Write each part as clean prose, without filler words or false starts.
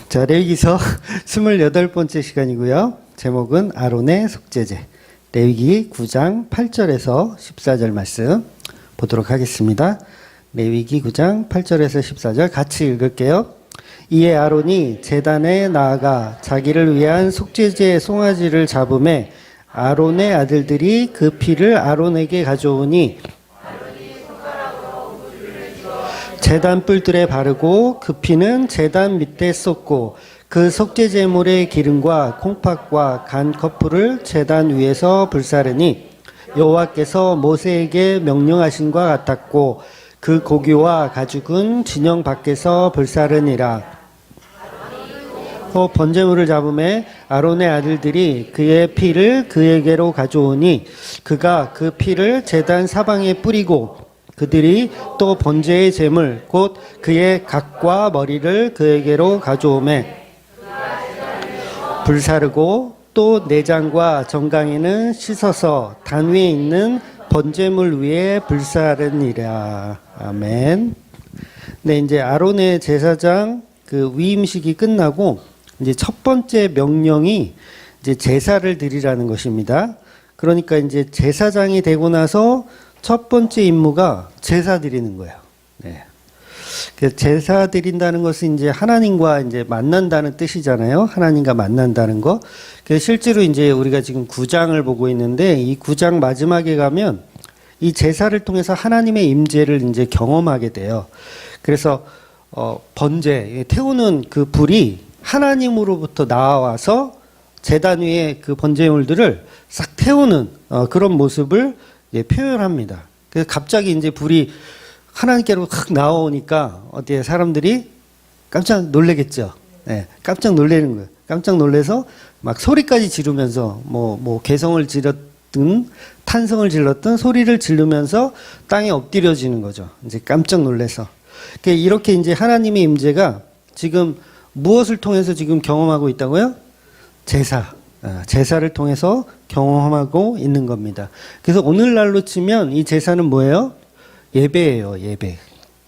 자, 레위기서 28번째 시간이고요. 제목은 아론의 속죄제. 레위기 9장 8절에서 14절 말씀 보도록 하겠습니다. 레위기 9장 8절에서 14절 같이 읽을게요. 이에 아론이 제단에 나아가 자기를 위한 속죄제 송아지를 잡음에 아론의 아들들이 그 피를 아론에게 가져오니 제단 뿔들에 바르고 그 피는 제단 밑에 쏟고 그 속죄제물의 기름과 콩팥과 간 커플을 제단 위에서 불사르니 여호와께서 모세에게 명령하신과 같았고 그 고기와 가죽은 진영 밖에서 불사르니라. 번제물을 잡음에 아론의 아들들이 그의 피를 그에게로 가져오니 그가 그 피를 제단 사방에 뿌리고 그들이 또 번제의 제물 곧 그의 각과 머리를 그에게로 가져오매 불사르고 또 내장과 정강이는 씻어서 단 위에 있는 번제물 위에 불사르니라. 아멘. 네, 이제 아론의 제사장 그 위임식이 끝나고 이제 첫 번째 명령이 이제 제사를 드리라는 것입니다. 그러니까 이제 제사장이 되고 나서 첫 번째 임무가 제사 드리는 거예요. 네. 제사 드린다는 것은 이제 하나님과 이제 만난다는 뜻이잖아요. 하나님과 만난다는 거. 실제로 이제 우리가 지금 9장을 보고 있는데 이 9장 마지막에 가면 이 제사를 통해서 하나님의 임재를 이제 경험하게 돼요. 그래서 번제 태우는 그 불이 하나님으로부터 나와서 제단 위에 그 번제물들을 싹 태우는 그런 모습을 표현합니다. 그래서 갑자기 이제 불이 하나님께로 확 나오니까 어디에 사람들이 깜짝 놀래겠죠. 네, 깜짝 놀래는 거예요. 깜짝 놀래서 막 소리까지 지르면서 뭐 개성을 지렀든 탄성을 질렀든 소리를 지르면서 땅에 엎드려지는 거죠. 이제 깜짝 놀래서. 이렇게 이제 하나님의 임재가 지금 무엇을 통해서 지금 경험하고 있다고요? 제사를 통해서 경험하고 있는 겁니다. 그래서 오늘날로 치면 이 제사는 뭐예요? 예배예요, 예배.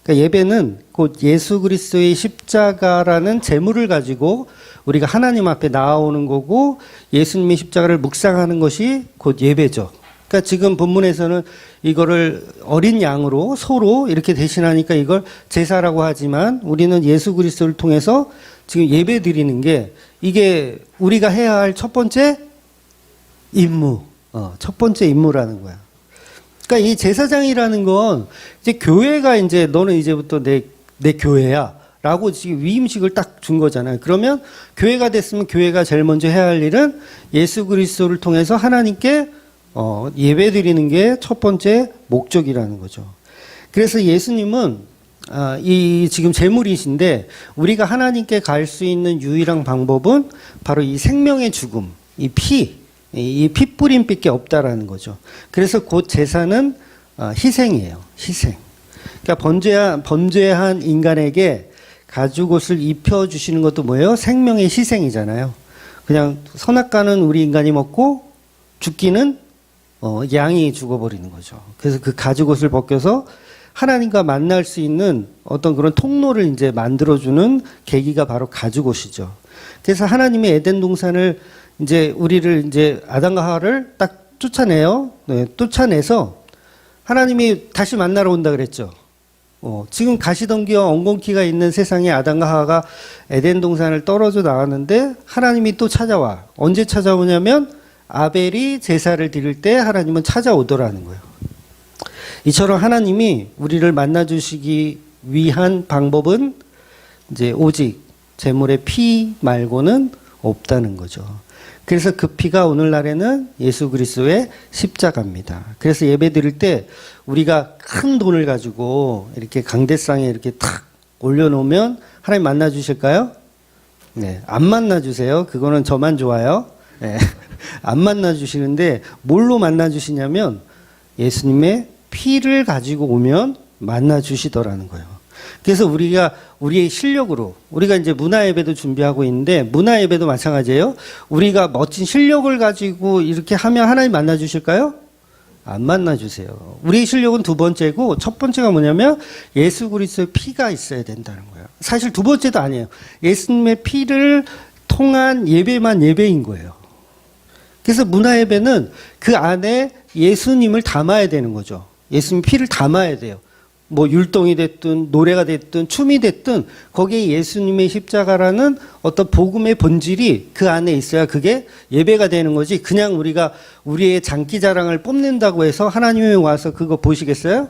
그러니까 예배는 곧 예수 그리스도의 십자가라는 제물을 가지고 우리가 하나님 앞에 나아오는 거고 예수님의 십자가를 묵상하는 것이 곧 예배죠. 그러니까 지금 본문에서는 이거를 어린 양으로 소로 이렇게 대신하니까 이걸 제사라고 하지만 우리는 예수 그리스도를 통해서 지금 예배 드리는 게 이게 우리가 해야 할 첫 번째 임무, 첫 번째 임무라는 거야. 그러니까 이 제사장이라는 건 이제 교회가 이제 너는 이제부터 내 교회야 라고 지금 위임식을 딱 준 거잖아요. 그러면 교회가 됐으면 교회가 제일 먼저 해야 할 일은 예수 그리스도를 통해서 하나님께 예배 드리는 게 첫 번째 목적이라는 거죠. 그래서 예수님은 이 지금 제물이신데 우리가 하나님께 갈 수 있는 유일한 방법은 바로 이 생명의 죽음, 이 피뿌림밖에 없다라는 거죠. 그래서 곧 제사는 희생이에요. 희생. 그러니까 번제한 인간에게 가죽옷을 입혀주시는 것도 뭐예요? 생명의 희생이잖아요. 그냥 선악과는 우리 인간이 먹고 죽기는 양이 죽어버리는 거죠. 그래서 그 가죽옷을 벗겨서 하나님과 만날 수 있는 어떤 그런 통로를 이제 만들어주는 계기가 바로 가죽옷이죠. 그래서 하나님의 에덴 동산을 이제 우리를 이제 아담과 하와를 딱 쫓아내요. 네, 쫓아내서 하나님이 다시 만나러 온다 그랬죠. 지금 가시덤기와 엉겅퀴가 있는 세상에 아담과 하와가 에덴 동산을 떨어져 나왔는데 하나님이 또 찾아와. 언제 찾아오냐면 아벨이 제사를 드릴 때 하나님은 찾아오더라는 거예요. 이처럼 하나님이 우리를 만나 주시기 위한 방법은 이제 오직 제물의 피 말고는 없다는 거죠. 그래서 그 피가 오늘날에는 예수 그리스도의 십자가입니다. 그래서 예배 드릴 때 우리가 큰 돈을 가지고 이렇게 강대상에 이렇게 탁 올려놓으면 하나님 만나 주실까요? 네, 안 만나 주세요. 그거는 저만 좋아요. 네, 안 만나 주시는데 뭘로 만나 주시냐면 예수님의 피를 가지고 오면 만나 주시더라는 거예요. 그래서 우리가 우리의 실력으로 우리가 이제 문화 예배도 준비하고 있는데 문화 예배도 마찬가지예요. 우리가 멋진 실력을 가지고 이렇게 하면 하나님 만나 주실까요? 안 만나주세요. 우리의 실력은 두 번째고 첫 번째가 뭐냐면 예수 그리스도의 피가 있어야 된다는 거예요. 사실 두 번째도 아니에요. 예수님의 피를 통한 예배만 예배인 거예요. 그래서 문화 예배는 그 안에 예수님을 담아야 되는 거죠. 예수님 피를 담아야 돼요. 뭐 율동이 됐든 노래가 됐든 춤이 됐든 거기에 예수님의 십자가라는 어떤 복음의 본질이 그 안에 있어야 그게 예배가 되는 거지. 그냥 우리가 우리의 장기자랑을 뽐낸다고 해서 하나님이 와서 그거 보시겠어요?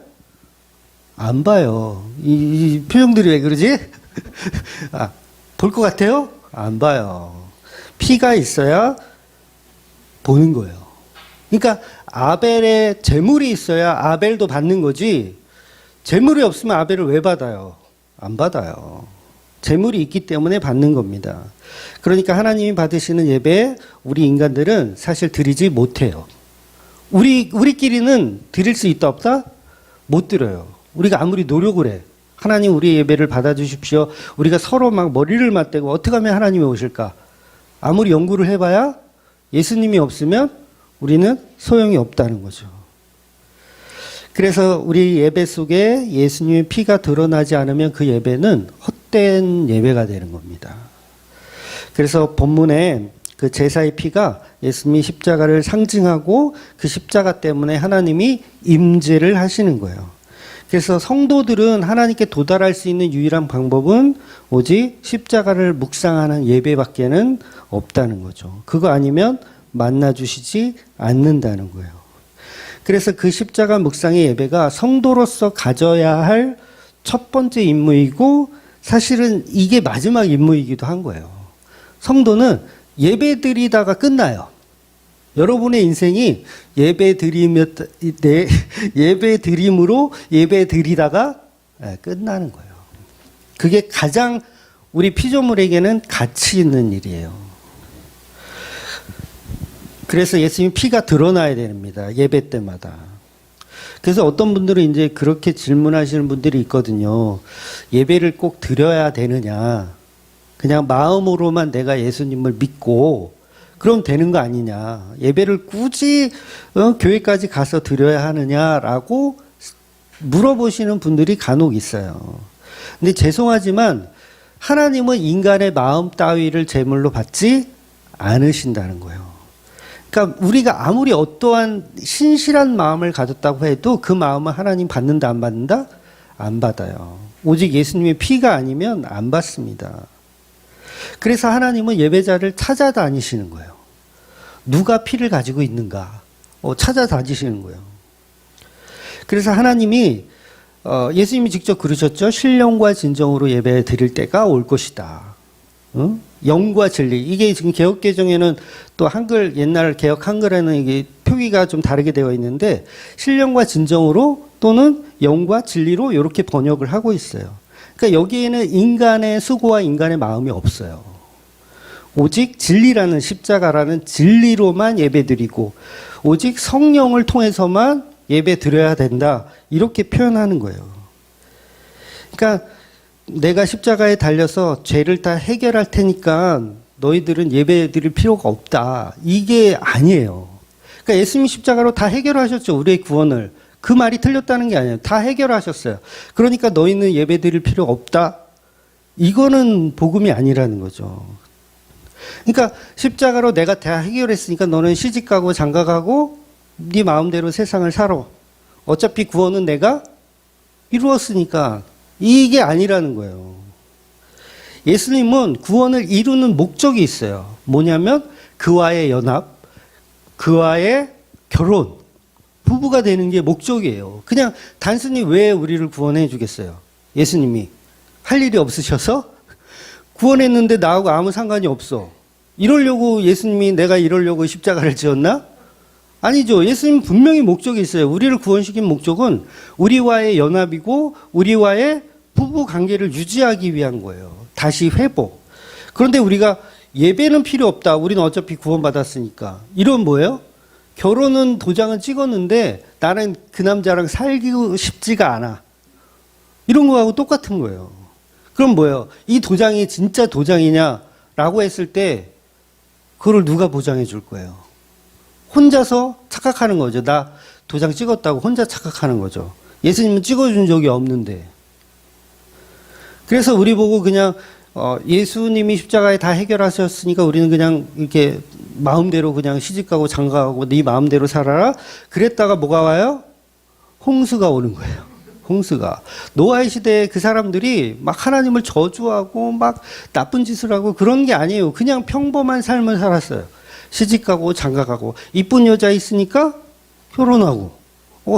안 봐요. 이 표정들이 왜 그러지? 아, 볼 것 같아요? 안 봐요. 피가 있어야 보는 거예요. 그러니까 아벨의 제물이 있어야 아벨도 받는 거지. 제물이 없으면 아벨을 왜 받아요? 안 받아요. 제물이 있기 때문에 받는 겁니다. 그러니까 하나님이 받으시는 예배 우리 인간들은 사실 드리지 못해요. 우리끼리는 드릴 수 있다 없다? 못 드려요. 우리가 아무리 노력을 해. 하나님 우리 예배를 받아주십시오. 우리가 서로 막 머리를 맞대고 어떻게 하면 하나님이 오실까? 아무리 연구를 해봐야 예수님이 없으면 우리는 소용이 없다는 거죠. 그래서 우리 예배 속에 예수님의 피가 드러나지 않으면 그 예배는 헛된 예배가 되는 겁니다. 그래서 본문에 그 제사의 피가 예수님이 십자가를 상징하고 그 십자가 때문에 하나님이 임재를 하시는 거예요. 그래서 성도들은 하나님께 도달할 수 있는 유일한 방법은 오직 십자가를 묵상하는 예배밖에는 없다는 거죠. 그거 아니면 만나주시지 않는다는 거예요. 그래서 그 십자가 묵상의 예배가 성도로서 가져야 할 첫 번째 임무이고 사실은 이게 마지막 임무이기도 한 거예요. 성도는 예배 드리다가 끝나요. 여러분의 인생이 예배 드림으로 예배 드리다가 끝나는 거예요. 그게 가장 우리 피조물에게는 가치 있는 일이에요. 그래서 예수님 피가 드러나야 됩니다. 예배 때마다. 그래서 어떤 분들은 이제 그렇게 질문하시는 분들이 있거든요. 예배를 꼭 드려야 되느냐. 그냥 마음으로만 내가 예수님을 믿고 그럼 되는 거 아니냐. 예배를 굳이 교회까지 가서 드려야 하느냐라고 물어보시는 분들이 간혹 있어요. 근데 죄송하지만 하나님은 인간의 마음 따위를 제물로 받지 않으신다는 거예요. 그러니까 우리가 아무리 어떠한 신실한 마음을 가졌다고 해도 그 마음은 하나님 받는다 안 받는다? 안 받아요. 오직 예수님의 피가 아니면 안 받습니다. 그래서 하나님은 예배자를 찾아다니시는 거예요. 누가 피를 가지고 있는가? 찾아다니시는 거예요. 그래서 하나님이 예수님이 직접 그러셨죠. 신령과 진정으로 예배 드릴 때가 올 것이다. 영과 진리. 이게 지금 개혁개정에는 또 한글, 옛날 개혁 한글에는 이게 표기가 좀 다르게 되어 있는데, 신령과 진정으로 또는 영과 진리로 이렇게 번역을 하고 있어요. 그러니까 여기에는 인간의 수고와 인간의 마음이 없어요. 오직 진리라는 십자가라는 진리로만 예배드리고, 오직 성령을 통해서만 예배드려야 된다. 이렇게 표현하는 거예요. 그러니까 내가 십자가에 달려서 죄를 다 해결할 테니까 너희들은 예배 드릴 필요가 없다. 이게 아니에요. 그러니까 예수님이 십자가로 다 해결하셨죠. 우리의 구원을. 그 말이 틀렸다는 게 아니에요. 다 해결하셨어요. 그러니까 너희는 예배 드릴 필요가 없다. 이거는 복음이 아니라는 거죠. 그러니까 십자가로 내가 다 해결했으니까 너는 시집가고 장가가고 네 마음대로 세상을 살아. 어차피 구원은 내가 이루었으니까. 이게 아니라는 거예요. 예수님은 구원을 이루는 목적이 있어요. 뭐냐면 그와의 연합, 그와의 결혼, 부부가 되는 게 목적이에요. 그냥 단순히 왜 우리를 구원해 주겠어요? 예수님이 할 일이 없으셔서 구원했는데 나하고 아무 상관이 없어. 이러려고 예수님이 내가 이러려고 십자가를 지었나? 아니죠. 예수님 분명히 목적이 있어요. 우리를 구원시킨 목적은 우리와의 연합이고 우리와의 부부 관계를 유지하기 위한 거예요. 다시 회복. 그런데 우리가 예배는 필요 없다. 우리는 어차피 구원받았으니까. 이런 뭐예요? 결혼은 도장은 찍었는데 나는 그 남자랑 살기고 싶지가 않아. 이런 거하고 똑같은 거예요. 그럼 뭐예요? 이 도장이 진짜 도장이냐라고 했을 때 그걸 누가 보장해 줄 거예요? 혼자서 착각하는 거죠. 나 도장 찍었다고 혼자 착각하는 거죠. 예수님은 찍어준 적이 없는데. 그래서 우리 보고 그냥 예수님이 십자가에 다 해결하셨으니까 우리는 그냥 이렇게 마음대로 그냥 시집가고 장가가고 네 마음대로 살아라. 그랬다가 뭐가 와요? 홍수가 오는 거예요. 홍수가. 노아의 시대에 그 사람들이 막 하나님을 저주하고 막 나쁜 짓을 하고 그런 게 아니에요. 그냥 평범한 삶을 살았어요. 시집가고 장가가고 이쁜 여자 있으니까 결혼하고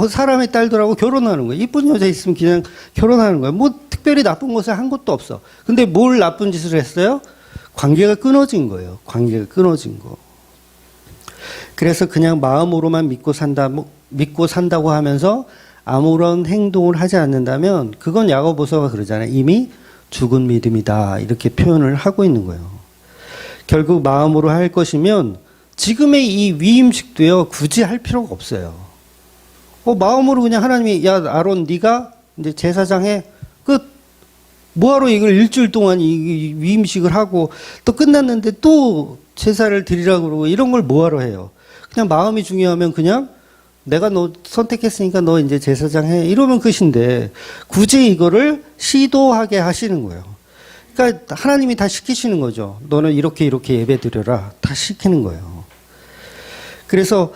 사람의 딸들하고 결혼하는 거예요. 이쁜 여자 있으면 그냥 결혼하는 거예요. 뭐 특별히 나쁜 것을 한 것도 없어. 근데 뭘 나쁜 짓을 했어요? 관계가 끊어진 거예요. 관계가 끊어진 거. 그래서 그냥 마음으로만 믿고 산다고 하면서 아무런 행동을 하지 않는다면 그건 야고보서가 그러잖아요. 이미 죽은 믿음이다. 이렇게 표현을 하고 있는 거예요. 결국 마음으로 할 것이면 지금의 이 위임식도요. 굳이 할 필요가 없어요. 마음으로 그냥 하나님이 야 아론 네가 이제 제사장 해. 끝. 뭐하러 이걸 일주일 동안 이 위임식을 하고 또 끝났는데 또 제사를 드리라고 그러고 이런 걸 뭐하러 해요. 그냥 마음이 중요하면 그냥 내가 너 선택했으니까 너 이제 제사장 해. 이러면 끝인데 굳이 이거를 시도하게 하시는 거예요. 그러니까 하나님이 다 시키시는 거죠. 너는 이렇게 예배 드려라. 다 시키는 거예요. 그래서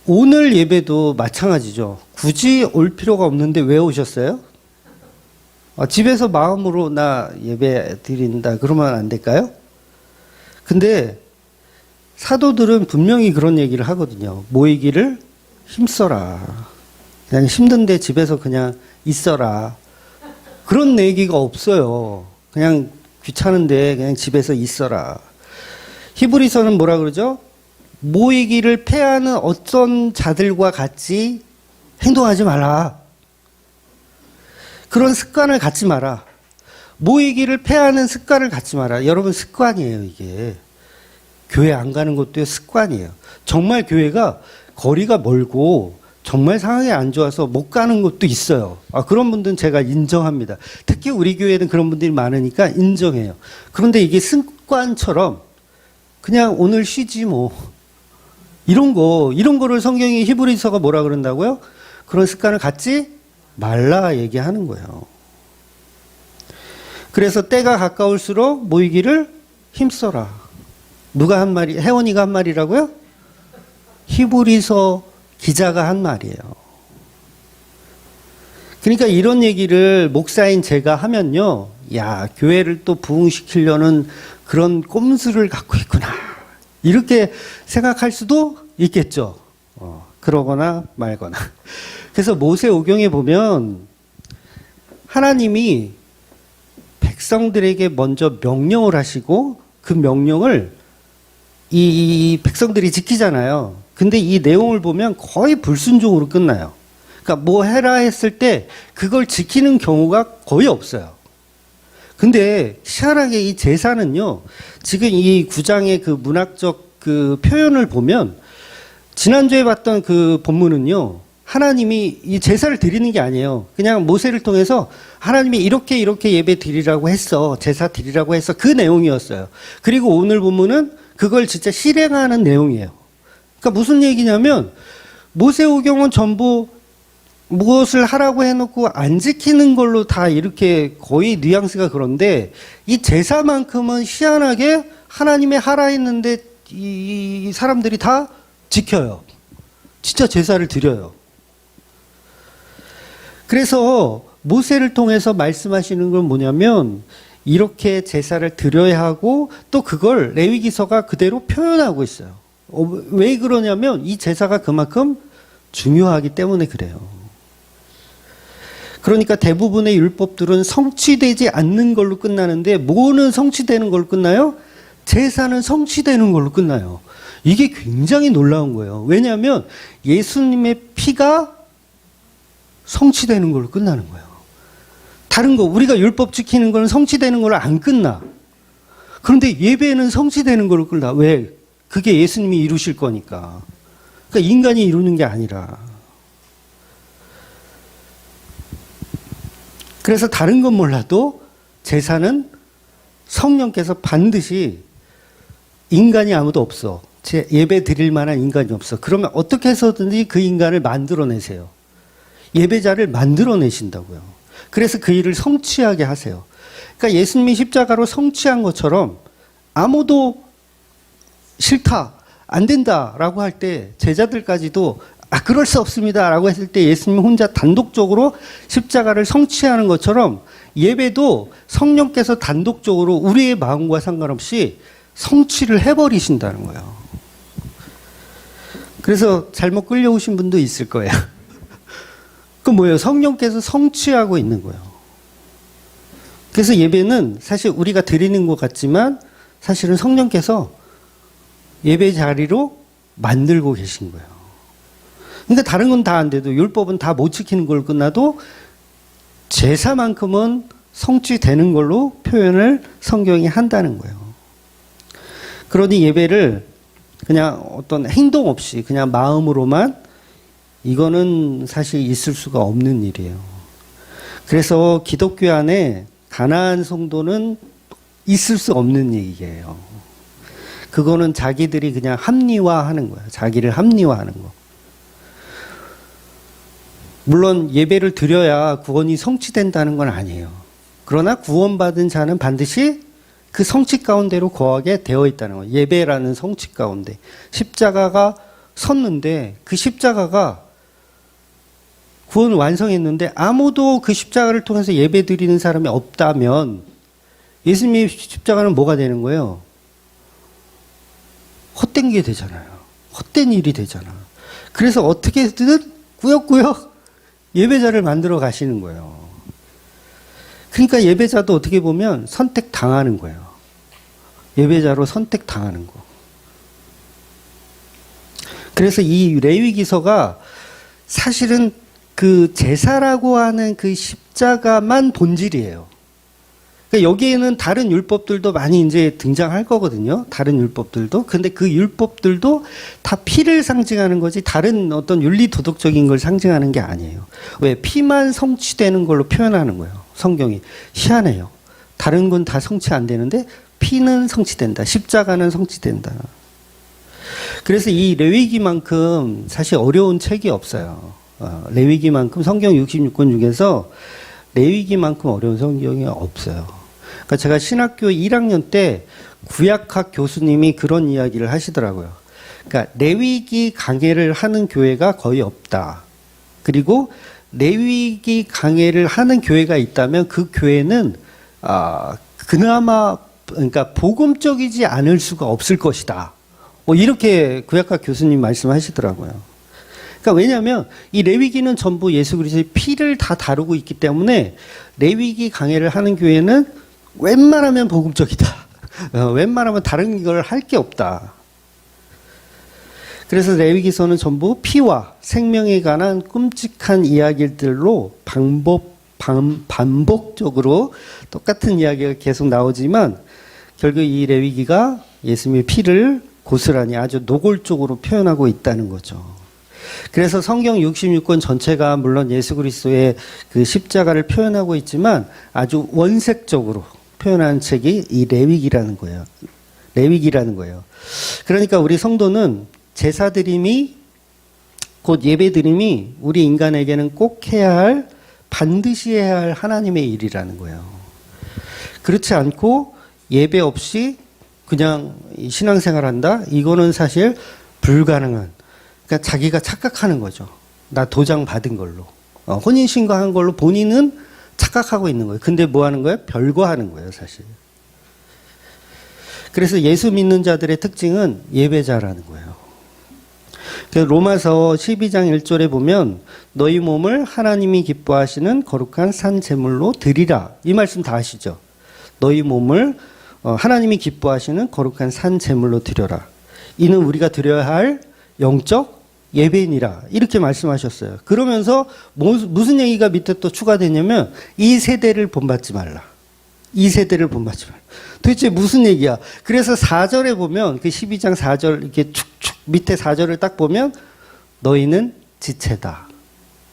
오늘 예배도 마찬가지죠. 굳이 올 필요가 없는데 왜 오셨어요? 집에서 마음으로 나 예배 드린다 그러면 안 될까요? 근데 사도들은 분명히 그런 얘기를 하거든요. 모이기를 힘써라. 그냥 힘든데 집에서 그냥 있어라. 그런 얘기가 없어요. 그냥 귀찮은데 그냥 집에서 있어라. 히브리서는 뭐라 그러죠? 모이기를 패하는 어떤 자들과 같이 행동하지 마라. 그런 습관을 갖지 마라. 모이기를 패하는 습관을 갖지 마라. 여러분 습관이에요, 이게. 교회 안 가는 것도 습관이에요. 정말 교회가 거리가 멀고 정말 상황이 안 좋아서 못 가는 것도 있어요. 그런 분들은 제가 인정합니다. 특히 우리 교회는 그런 분들이 많으니까 인정해요. 그런데 이게 습관처럼 그냥 오늘 쉬지 뭐. 이런 거를 성경이 히브리서가 뭐라 그런다고요? 그런 습관을 갖지 말라 얘기하는 거예요. 그래서 때가 가까울수록 모이기를 힘써라. 누가 한 말이, 혜원이가 한 말이라고요? 히브리서 기자가 한 말이에요. 그러니까 이런 얘기를 목사인 제가 하면요. 야, 교회를 또 부흥시키려는 그런 꼼수를 갖고 있구나. 이렇게 생각할 수도 있겠죠. 그러거나 말거나. 그래서 모세오경에 보면 하나님이 백성들에게 먼저 명령을 하시고 그 명령을 이 백성들이 지키잖아요. 근데 이 내용을 보면 거의 불순종으로 끝나요. 그러니까 뭐 해라 했을 때 그걸 지키는 경우가 거의 없어요. 근데 희한하게 이 제사는요. 지금 이 9장의 그 문학적 그 표현을 보면 지난주에 봤던 그 본문은요. 하나님이 이 제사를 드리는 게 아니에요. 그냥 모세를 통해서 하나님이 이렇게 예배 드리라고 했어. 제사 드리라고 했어. 그 내용이었어요. 그리고 오늘 본문은 그걸 진짜 실행하는 내용이에요. 그러니까 무슨 얘기냐면 모세오경은 전부 무엇을 하라고 해놓고 안 지키는 걸로 다 이렇게 거의 뉘앙스가 그런데 이 제사만큼은 희한하게 하나님이 하라 했는데 이 사람들이 다 지켜요. 진짜 제사를 드려요. 그래서 모세를 통해서 말씀하시는 건 뭐냐면 이렇게 제사를 드려야 하고 또 그걸 레위기서가 그대로 표현하고 있어요. 왜 그러냐면 이 제사가 그만큼 중요하기 때문에 그래요. 그러니까 대부분의 율법들은 성취되지 않는 걸로 끝나는데 뭐는 성취되는 걸로 끝나요? 제사는 성취되는 걸로 끝나요. 이게 굉장히 놀라운 거예요. 왜냐하면 예수님의 피가 성취되는 걸로 끝나는 거예요. 다른 거 우리가 율법 지키는 거는 성취되는 걸로 안 끝나. 그런데 예배는 성취되는 걸로 끝나. 왜? 그게 예수님이 이루실 거니까. 그러니까 인간이 이루는 게 아니라. 그래서 다른 건 몰라도 제사는 성령께서 반드시 인간이 아무도 없어. 예배 드릴 만한 인간이 없어. 그러면 어떻게 해서든지 그 인간을 만들어내세요. 예배자를 만들어내신다고요. 그래서 그 일을 성취하게 하세요. 그러니까 예수님이 십자가로 성취한 것처럼 아무도 싫다, 안 된다라고 할 때 제자들까지도 그럴 수 없습니다라고 했을 때 예수님 혼자 단독적으로 십자가를 성취하는 것처럼 예배도 성령께서 단독적으로 우리의 마음과 상관없이 성취를 해버리신다는 거예요. 그래서 잘못 끌려오신 분도 있을 거예요. 그 뭐예요? 성령께서 성취하고 있는 거예요. 그래서 예배는 사실 우리가 드리는 것 같지만 사실은 성령께서 예배 자리로 만들고 계신 거예요. 그러니까 다른 건 다 안 돼도 율법은 다 못 지키는 걸로 끝나도 제사만큼은 성취되는 걸로 표현을 성경이 한다는 거예요. 그러니 예배를 그냥 어떤 행동 없이 그냥 마음으로만 이거는 사실 있을 수가 없는 일이에요. 그래서 기독교 안에 가나안 성도는 있을 수 없는 얘기예요. 그거는 자기들이 그냥 합리화하는 거예요. 자기를 합리화하는 거. 물론 예배를 드려야 구원이 성취된다는 건 아니에요. 그러나 구원받은 자는 반드시 그 성취 가운데로 거하게 되어 있다는 거예요. 예배라는 성취 가운데. 십자가가 섰는데 그 십자가가 구원을 완성했는데 아무도 그 십자가를 통해서 예배 드리는 사람이 없다면 예수님의 십자가는 뭐가 되는 거예요? 헛된 게 되잖아요. 헛된 일이 되잖아. 그래서 어떻게든 꾸역꾸역 예배자를 만들어 가시는 거예요. 그러니까 예배자도 어떻게 보면 선택당하는 거예요. 예배자로 선택당하는 거. 그래서 이 레위기서가 사실은 그 제사라고 하는 그 십자가만 본질이에요. 그러니까 여기에는 다른 율법들도 많이 이제 등장할 거거든요. 다른 율법들도. 근데 그 율법들도 다 피를 상징하는 거지 다른 어떤 윤리 도덕적인 걸 상징하는 게 아니에요. 왜? 피만 성취되는 걸로 표현하는 거예요. 성경이. 희한해요. 다른 건 다 성취 안 되는데 피는 성취된다. 십자가는 성취된다. 그래서 이 레위기만큼 사실 어려운 책이 없어요. 레위기만큼 성경 66권 중에서 레위기만큼 어려운 성경이 없어요. 그러니까 제가 신학교 1학년 때 구약학 교수님이 그런 이야기를 하시더라고요. 그러니까 레위기 강해를 하는 교회가 거의 없다. 그리고 레위기 강해를 하는 교회가 있다면 그 교회는 그나마 그러니까 복음적이지 않을 수가 없을 것이다. 이렇게 구약학 교수님 말씀하시더라고요. 그러니까 왜냐하면 이 레위기는 전부 예수 그리스도의 피를 다 다루고 있기 때문에 레위기 강해를 하는 교회는 웬만하면 복음적이다. 웬만하면 다른 걸 할 게 없다. 그래서 레위기서는 전부 피와 생명에 관한 끔찍한 이야기들로 반복적으로 똑같은 이야기가 계속 나오지만 결국 이 레위기가 예수님의 피를 고스란히 아주 노골적으로 표현하고 있다는 거죠. 그래서 성경 66권 전체가 물론 예수 그리스도의 그 십자가를 표현하고 있지만 아주 원색적으로 표현한 책이 이 레위기라는 거예요. 레위기라는 거예요. 그러니까 우리 성도는 제사드림이 곧 예배드림이 우리 인간에게는 꼭 해야 할 반드시 해야 할 하나님의 일이라는 거예요. 그렇지 않고 예배 없이 그냥 신앙생활한다? 이거는 사실 불가능한. 그러니까 자기가 착각하는 거죠. 나 도장 받은 걸로. 혼인신고한 걸로 본인은 착각하고 있는 거예요. 근데 뭐 하는 거예요? 별거 하는 거예요, 사실. 그래서 예수 믿는 자들의 특징은 예배자라는 거예요. 그래서 로마서 12장 1절에 보면 너희 몸을 하나님이 기뻐하시는 거룩한 산 제물로 드리라. 이 말씀 다 아시죠? 너희 몸을 하나님이 기뻐하시는 거룩한 산 제물로 드려라. 이는 우리가 드려야 할 영적 예배니라. 이렇게 말씀하셨어요. 그러면서 무슨 얘기가 밑에 또 추가되냐면 이 세대를 본받지 말라. 이 세대를 본받지 말라. 도대체 무슨 얘기야? 그래서 4절에 보면 그 12장 4절 이렇게 축축 밑에 4절을 딱 보면 너희는 지체다.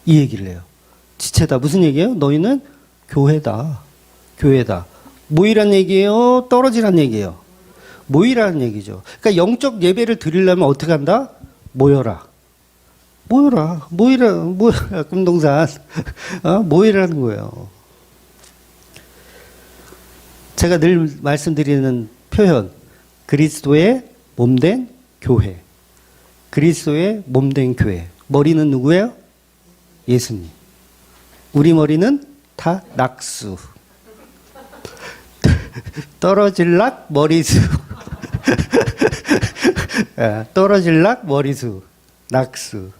이 얘기를 해요. 지체다. 무슨 얘기예요? 너희는 교회다. 교회다. 모이란 얘기예요? 떨어지란 얘기예요? 모이라는 얘기죠. 그러니까 영적 예배를 드리려면 어떻게 한다? 모여라. 모여라. 금동산. 모이라는 거예요. 제가 늘 말씀드리는 표현. 그리스도의 몸된 교회. 그리스도의 몸된 교회. 머리는 누구예요? 예수님. 우리 머리는 다 낙수. 떨어질락 머리수. 떨어질락 머리수. 낙수.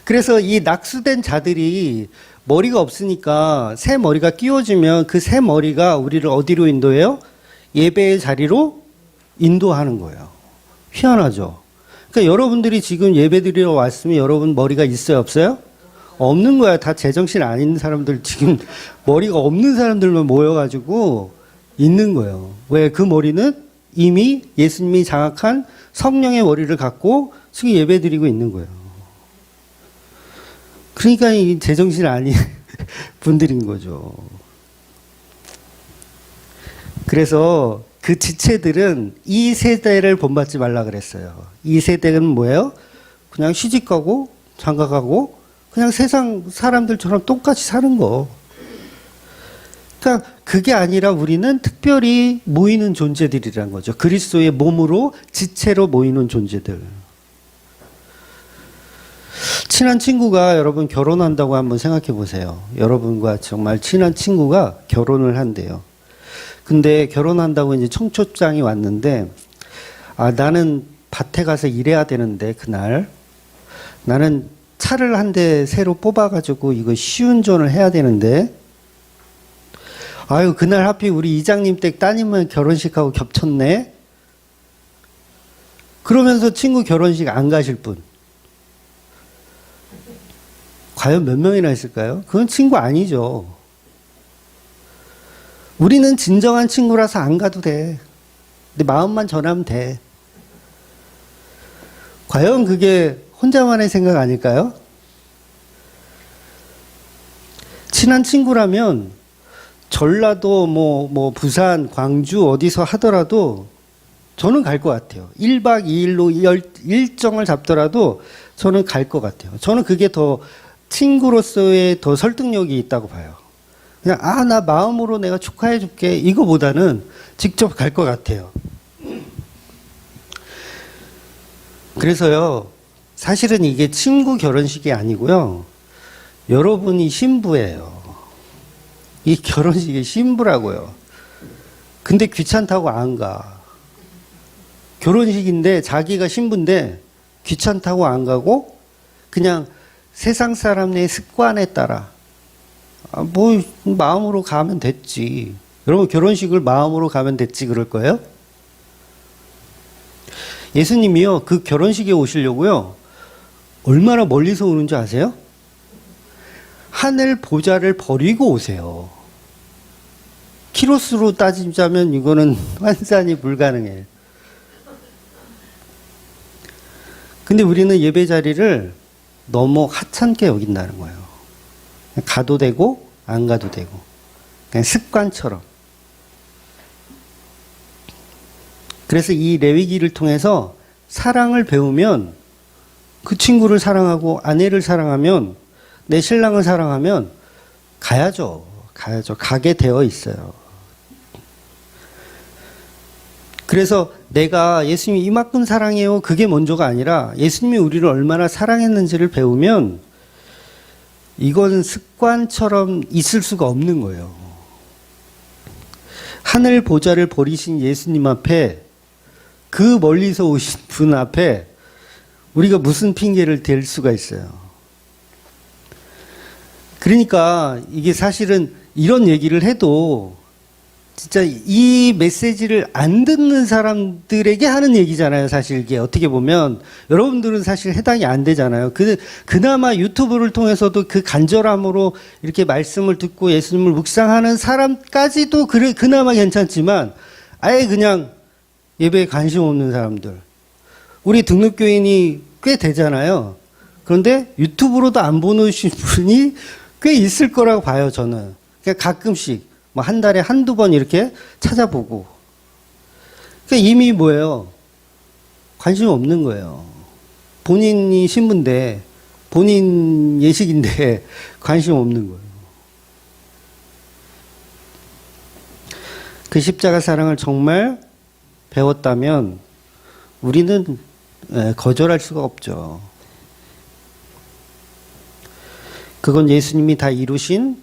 그래서 이 낙수된 자들이 머리가 없으니까 새 머리가 끼워지면 그 새 머리가 우리를 어디로 인도해요? 예배의 자리로 인도하는 거예요. 희한하죠? 그러니까 여러분들이 지금 예배 드리러 왔으면 여러분 머리가 있어요, 없어요? 없는 거야. 다 제정신 아닌 사람들, 지금 머리가 없는 사람들만 모여가지고 있는 거예요. 왜? 그 머리는 이미 예수님이 장악한 성령의 머리를 갖고 지금 예배 드리고 있는 거예요. 그러니까 이 제정신 아닌 분들인 거죠. 그래서 그 지체들은 이 세대를 본받지 말라 그랬어요. 이 세대는 뭐예요? 그냥 시집가고 장가가고 그냥 세상 사람들처럼 똑같이 사는 거. 그러니까 그게 아니라 우리는 특별히 모이는 존재들이란 거죠. 그리스도의 몸으로 지체로 모이는 존재들. 친한 친구가 여러분 결혼한다고 한번 생각해 보세요. 여러분과 정말 친한 친구가 결혼을 한대요. 근데 결혼한다고 이제 청첩장이 왔는데, 나는 밭에 가서 일해야 되는데, 그날. 나는 차를 한 대 새로 뽑아가지고 이거 시운전을 해야 되는데, 그날 하필 우리 이장님 댁 따님은 결혼식하고 겹쳤네? 그러면서 친구 결혼식 안 가실 분. 과연 몇 명이나 있을까요? 그건 친구 아니죠. 우리는 진정한 친구라서 안 가도 돼. 근데 마음만 전하면 돼. 과연 그게 혼자만의 생각 아닐까요? 친한 친구라면 전라도 뭐 부산, 광주 어디서 하더라도 저는 갈 것 같아요. 1박 2일로 일정을 잡더라도 저는 갈 것 같아요. 저는 그게 더 친구로서의 더 설득력이 있다고 봐요. 그냥 나 마음으로 내가 축하해 줄게 이거보다는 직접 갈 것 같아요. 그래서요, 사실은 이게 친구 결혼식이 아니고요, 여러분이 신부예요. 이 결혼식이 신부라고요. 근데 귀찮다고 안 가. 결혼식인데 자기가 신부인데 귀찮다고 안 가고 그냥 세상 사람의 습관에 따라 마음으로 가면 됐지. 여러분 결혼식을 마음으로 가면 됐지 그럴 거예요? 예수님이요, 그 결혼식에 오시려고요, 얼마나 멀리서 오는지 아세요? 하늘 보좌를 버리고 오세요. 키로수로 따지자면 이거는 환산이 불가능해요. 근데 우리는 예배 자리를 너무 하찮게 여긴다는 거예요. 가도 되고 안 가도 되고 그냥 습관처럼. 그래서 이 레위기를 통해서 사랑을 배우면, 그 친구를 사랑하고 아내를 사랑하면, 내 신랑을 사랑하면 가야죠. 가게 되어 있어요. 그래서 내가 예수님이 이만큼 사랑해요, 그게 먼저가 아니라 예수님이 우리를 얼마나 사랑했는지를 배우면 이건 습관처럼 있을 수가 없는 거예요. 하늘 보좌를 버리신 예수님 앞에, 그 멀리서 오신 분 앞에 우리가 무슨 핑계를 댈 수가 있어요. 그러니까 이게 사실은 이런 얘기를 해도 진짜 이 메시지를 안 듣는 사람들에게 하는 얘기잖아요. 사실 이게 어떻게 보면 여러분들은 사실 해당이 안 되잖아요. 그나마 유튜브를 통해서도 그 간절함으로 이렇게 말씀을 듣고 예수님을 묵상하는 사람까지도 그나마 괜찮지만, 아예 그냥 예배에 관심 없는 사람들, 우리 등록교인이 꽤 되잖아요. 그런데 유튜브로도 안 보내신 분이 꽤 있을 거라고 봐요, 저는. 그냥 가끔씩 한 달에 한두 번 이렇게 찾아보고. 그러니까 이미 뭐예요? 관심이 없는 거예요. 본인이 신부인데, 본인 예식인데 관심 없는 거예요. 그 십자가 사랑을 정말 배웠다면 우리는 거절할 수가 없죠. 그건 예수님이 다 이루신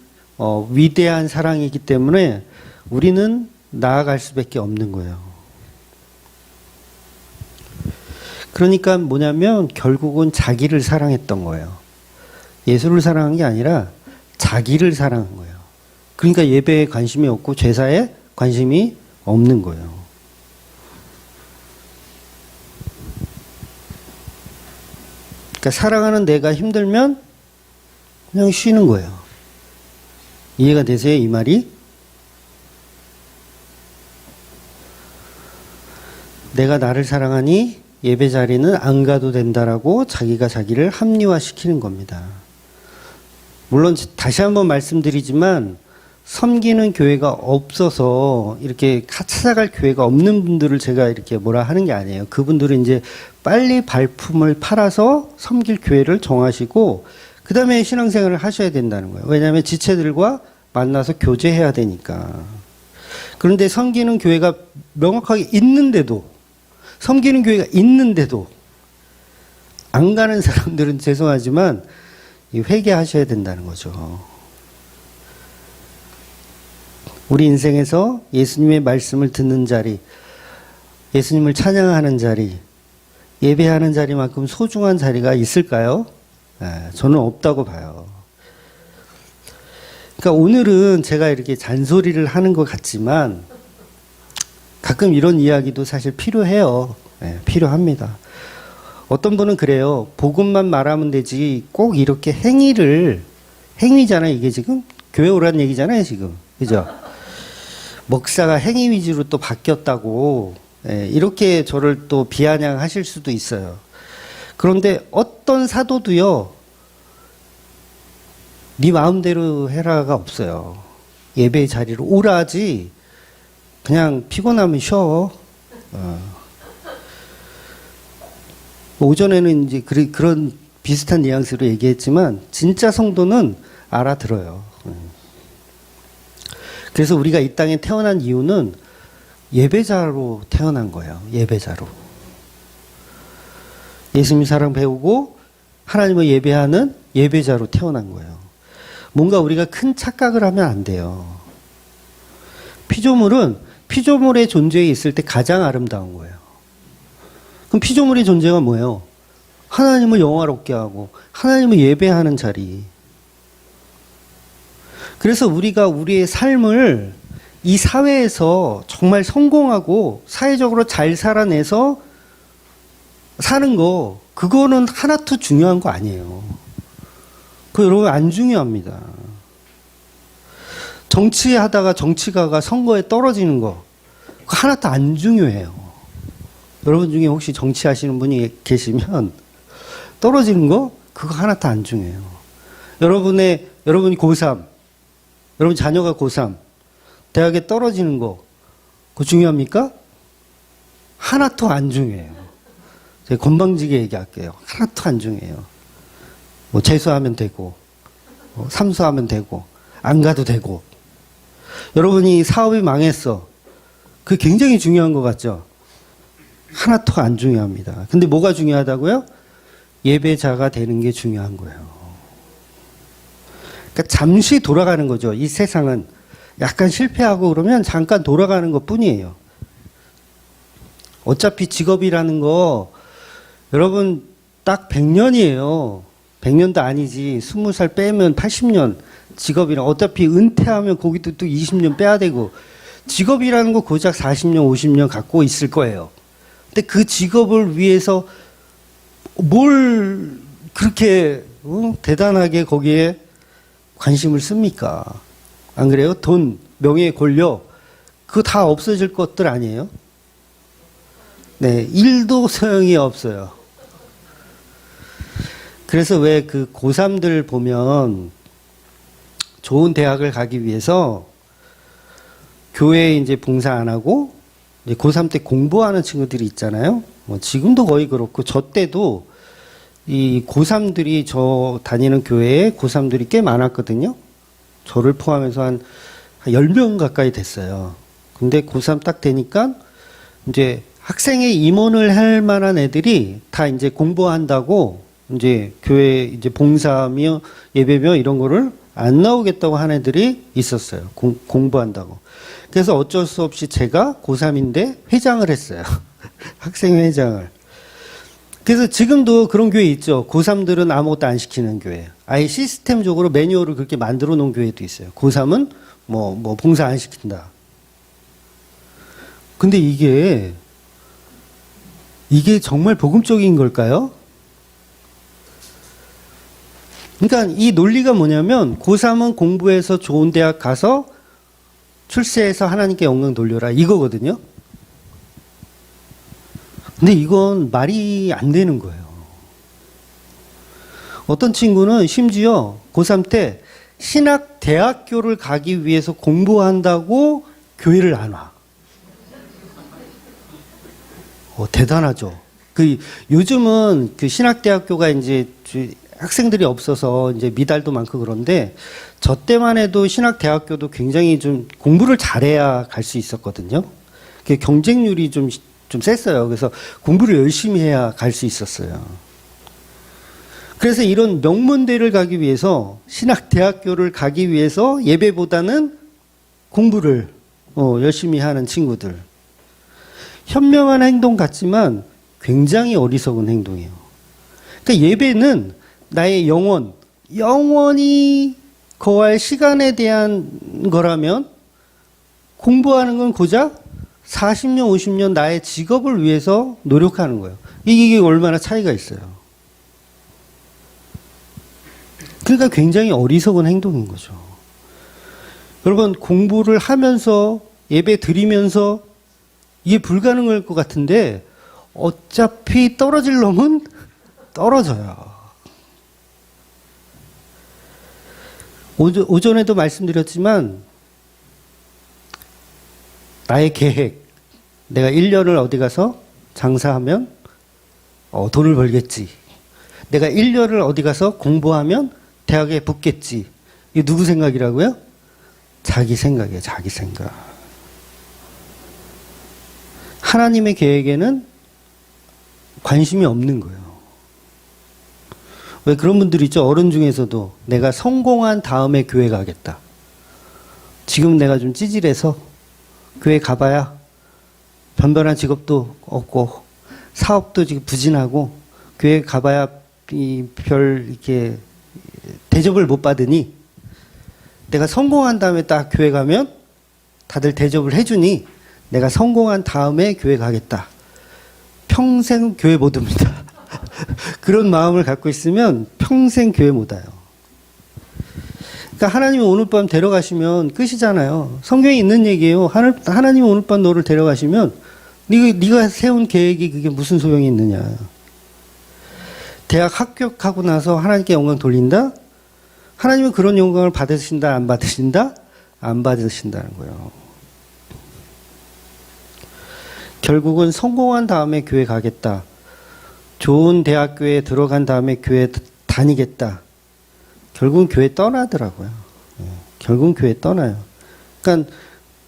위대한 사랑이기 때문에 우리는 나아갈 수밖에 없는 거예요. 그러니까 뭐냐면 결국은 자기를 사랑했던 거예요. 예수를 사랑한 게 아니라 자기를 사랑한 거예요. 그러니까 예배에 관심이 없고 제사에 관심이 없는 거예요. 그러니까 사랑하는 내가 힘들면 그냥 쉬는 거예요. 이해가 되세요? 이 말이? 내가 나를 사랑하니 예배 자리는 안 가도 된다라고 자기가 자기를 합리화시키는 겁니다. 물론 다시 한번 말씀드리지만 섬기는 교회가 없어서 이렇게 찾아갈 교회가 없는 분들을 제가 이렇게 뭐라 하는 게 아니에요. 그분들은 이제 빨리 발품을 팔아서 섬길 교회를 정하시고 그 다음에 신앙생활을 하셔야 된다는 거예요. 왜냐하면 지체들과 만나서 교제해야 되니까. 그런데 섬기는 교회가 명확하게 있는데도 섬기는 교회가 있는데도 안 가는 사람들은 죄송하지만 회개하셔야 된다는 거죠. 우리 인생에서 예수님의 말씀을 듣는 자리, 예수님을 찬양하는 자리, 예배하는 자리만큼 소중한 자리가 있을까요? 저는 없다고 봐요. 그러니까 오늘은 제가 이렇게 잔소리를 하는 것 같지만 가끔 이런 이야기도 사실 필요해요. 필요합니다. 어떤 분은 그래요. 복음만 말하면 되지 꼭 이렇게 행위잖아요. 이게 지금 교회 오라는 얘기잖아요. 지금. 그죠? 목사가 행위 위주로 또 바뀌었다고 이렇게 저를 또 비아냥하실 수도 있어요. 그런데 어떤 사도도요. 네 마음대로 해라가 없어요. 예배 자리로 오라지 그냥 피곤하면 쉬어. 오전에는 이제 그런 비슷한 뉘앙스로 얘기했지만 진짜 성도는 알아들어요. 그래서 우리가 이 땅에 태어난 이유는 예배자로 태어난 거예요. 예배자로. 예수님 사랑 배우고 하나님을 예배하는 예배자로 태어난 거예요. 뭔가 우리가 큰 착각을 하면 안 돼요. 피조물은 피조물의 존재에 있을 때 가장 아름다운 거예요. 그럼 피조물의 존재가 뭐예요? 하나님을 영화롭게 하고 하나님을 예배하는 자리. 그래서 우리가 우리의 삶을 이 사회에서 정말 성공하고 사회적으로 잘 살아내서 사는 거, 그거는 하나도 중요한 거 아니에요. 그거 여러분 안 중요합니다. 정치하다가 정치가가 선거에 떨어지는 거, 그거 하나도 안 중요해요. 여러분 중에 혹시 정치하시는 분이 계시면 떨어지는 거, 그거 하나도 안 중요해요. 여러분이 고3, 여러분 자녀가 고3, 대학에 떨어지는 거, 그거 중요합니까? 하나도 안 중요해요. 제가 건방지게 얘기할게요. 하나도 안 중요해요. 뭐 재수하면 되고, 삼수하면 되고, 안 가도 되고. 여러분이 사업이 망했어. 그게 굉장히 중요한 것 같죠? 하나도 안 중요합니다. 근데 뭐가 중요하다고요? 예배자가 되는 게 중요한 거예요. 그러니까 잠시 돌아가는 거죠. 이 세상은 약간 실패하고 그러면 잠깐 돌아가는 것 뿐이에요. 어차피 직업이라는 거 여러분 딱 100년이에요. 100년도 아니지. 20살 빼면 80년 직업이랑 어차피 은퇴하면 거기도 또 20년 빼야 되고 직업이라는 거 고작 40년, 50년 갖고 있을 거예요. 근데 그 직업을 위해서 뭘 그렇게 대단하게 거기에 관심을 씁니까? 안 그래요? 돈, 명예, 권력 그거 다 없어질 것들 아니에요? 네, 일도 소용이 없어요. 그래서 왜 그 고3들 보면 좋은 대학을 가기 위해서 교회에 이제 봉사 안 하고 이제 고3 때 공부하는 친구들이 있잖아요. 뭐 지금도 거의 그렇고, 저 때도 이 고3들이 저 다니는 교회에 고3들이 꽤 많았거든요. 저를 포함해서 한 10명 가까이 됐어요. 근데 고3 딱 되니까 이제 학생의 임원을 할 만한 애들이 다 이제 공부한다고 이제 교회 이제 봉사며 예배며 이런 거를 안 나오겠다고 한 애들이 있었어요. 공부한다고. 그래서 어쩔 수 없이 제가 고3인데 회장을 했어요. 학생회장을. 그래서 지금도 그런 교회 있죠. 고3들은 아무것도 안 시키는 교회. 아예 시스템적으로 매뉴얼을 그렇게 만들어 놓은 교회도 있어요. 고3은 뭐 봉사 안 시킨다. 근데 이게 정말 복음적인 걸까요? 그러니까 이 논리가 뭐냐면 고3은 공부해서 좋은 대학 가서 출세해서 하나님께 영광 돌려라 이거거든요. 근데 이건 말이 안 되는 거예요. 어떤 친구는 심지어 고3 때 신학대학교를 가기 위해서 공부한다고 교회를 안 와. 대단하죠. 요즘은 신학대학교가 이제 학생들이 없어서 이제 미달도 많고 그런데 저 때만 해도 신학대학교도 굉장히 좀 공부를 잘해야 갈 수 있었거든요. 경쟁률이 좀 셌어요. 그래서 공부를 열심히 해야 갈 수 있었어요. 그래서 이런 명문대를 가기 위해서 신학대학교를 가기 위해서 예배보다는 공부를 열심히 하는 친구들. 현명한 행동 같지만 굉장히 어리석은 행동이에요. 그러니까 예배는 나의 영원히 거할 시간에 대한 거라면 공부하는 건 고작 40년, 50년 나의 직업을 위해서 노력하는 거예요. 이게 얼마나 차이가 있어요. 그러니까 굉장히 어리석은 행동인 거죠. 여러분, 공부를 하면서 예배 드리면서 이게 불가능할 것 같은데 어차피 떨어질 놈은 떨어져요. 오전에도 말씀드렸지만 나의 계획, 내가 1년을 어디 가서 장사하면 돈을 벌겠지. 내가 1년을 어디 가서 공부하면 대학에 붙겠지. 이게 누구 생각이라고요? 자기 생각이에요. 자기 생각. 하나님의 계획에는 관심이 없는 거예요. 왜 그런 분들 있죠? 어른 중에서도 내가 성공한 다음에 교회 가겠다. 지금 내가 좀 찌질해서 교회 가봐야 변변한 직업도 없고 사업도 지금 부진하고 교회 가봐야 이렇게 대접을 못 받으니 내가 성공한 다음에 딱 교회 가면 다들 대접을 해주니 내가 성공한 다음에 교회 가겠다. 평생 교회 못 옵니다. 그런 마음을 갖고 있으면 평생 교회 못 와요. 그러니까 하나님이 오늘 밤 데려가시면 끝이잖아요. 성경에 있는 얘기예요. 하나님이 오늘 밤 너를 데려가시면 네가 세운 계획이 그게 무슨 소용이 있느냐. 대학 합격하고 나서 하나님께 영광 돌린다? 하나님은 그런 영광을 받으신다? 안 받으신다? 안 받으신다는 거예요. 결국은 성공한 다음에 교회 가겠다. 좋은 대학교에 들어간 다음에 교회 다니겠다. 결국은 교회 떠나더라고요. 결국은 교회 떠나요. 그러니까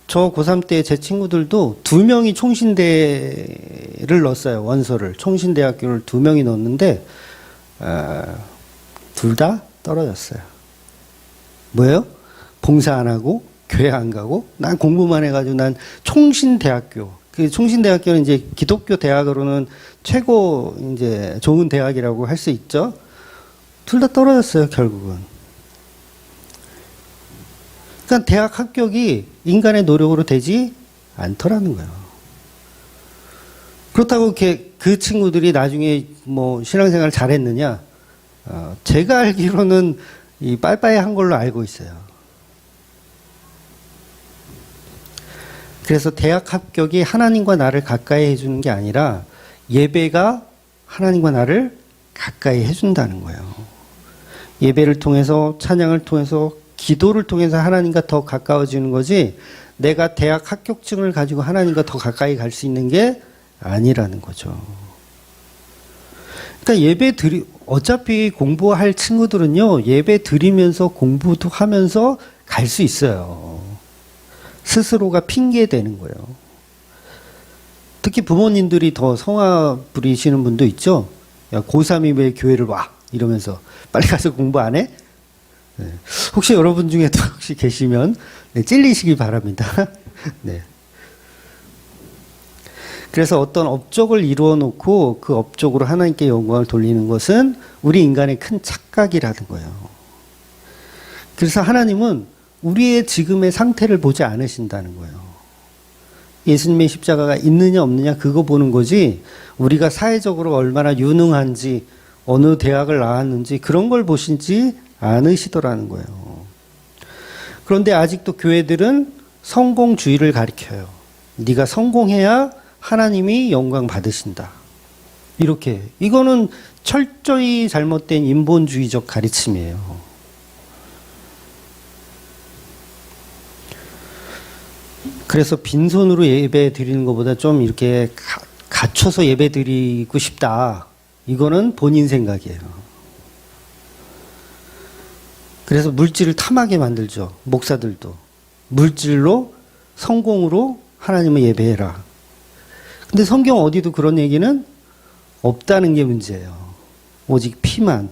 저 고3 때 제 친구들도 2명이 총신대를 넣었어요. 원서를. 총신대학교를 2명이 넣었는데 둘 다 떨어졌어요. 뭐예요? 봉사 안 하고 교회 안 가고 난 공부만 해가지고 난 총신대학교. 그 총신대학교는 이제 기독교 대학으로는 최고 이제 좋은 대학이라고 할 수 있죠. 둘 다 떨어졌어요, 결국은. 그러니까 대학 합격이 인간의 노력으로 되지 않더라는 거예요. 그렇다고 그 친구들이 나중에 뭐 신앙생활 잘했느냐? 제가 알기로는 이 빠이빠이 한 걸로 알고 있어요. 그래서 대학 합격이 하나님과 나를 가까이 해주는 게 아니라 예배가 하나님과 나를 가까이 해준다는 거예요. 예배를 통해서 찬양을 통해서 기도를 통해서 하나님과 더 가까워지는 거지 내가 대학 합격증을 가지고 하나님과 더 가까이 갈 수 있는 게 아니라는 거죠. 그러니까 어차피 공부할 친구들은요, 예배 드리면서 공부도 하면서 갈 수 있어요. 스스로가 핑계 대는 거예요. 특히 부모님들이 더 성화 부리시는 분도 있죠. 야, 고3이 왜 교회를 와? 이러면서 빨리 가서 공부 안 해? 네. 혹시 여러분 중에도 혹시 계시면 네, 찔리시기 바랍니다. 네. 그래서 어떤 업적을 이루어 놓고 그 업적으로 하나님께 영광을 돌리는 것은 우리 인간의 큰 착각이라는 거예요. 그래서 하나님은 우리의 지금의 상태를 보지 않으신다는 거예요. 예수님의 십자가가 있느냐 없느냐 그거 보는 거지, 우리가 사회적으로 얼마나 유능한지, 어느 대학을 나왔는지 그런 걸 보시지 않으시더라는 거예요. 그런데 아직도 교회들은 성공주의를 가리켜요. 네가 성공해야 하나님이 영광 받으신다. 이렇게. 이거는 철저히 잘못된 인본주의적 가르침이에요. 그래서 빈손으로 예배 드리는 것보다 좀 이렇게 갖춰서 예배 드리고 싶다. 이거는 본인 생각이에요. 그래서 물질을 탐하게 만들죠. 목사들도. 물질로, 성공으로 하나님을 예배해라. 근데 성경 어디도 그런 얘기는 없다는 게 문제예요. 오직 피만.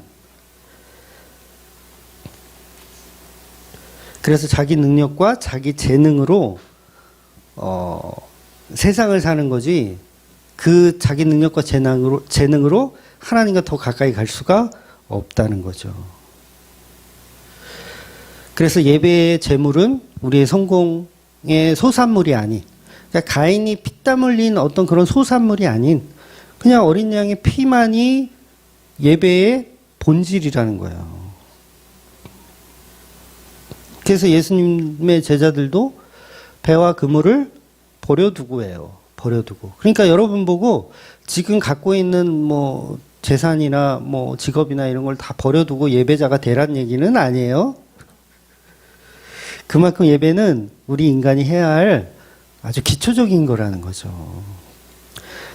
그래서 자기 능력과 자기 재능으로 세상을 사는 거지, 그 자기 능력과 재능으로 하나님과 더 가까이 갈 수가 없다는 거죠. 그래서 예배의 제물은 우리의 성공의 소산물이 아닌, 그러니까 가인이 피땀 흘린 어떤 그런 소산물이 아닌 그냥 어린 양의 피만이 예배의 본질이라는 거예요. 그래서 예수님의 제자들도 배와 그물을 버려두고 해요. 버려두고. 그러니까 여러분 보고 지금 갖고 있는 뭐 재산이나 뭐 직업이나 이런 걸 다 버려두고 예배자가 되란 얘기는 아니에요. 그만큼 예배는 우리 인간이 해야 할 아주 기초적인 거라는 거죠.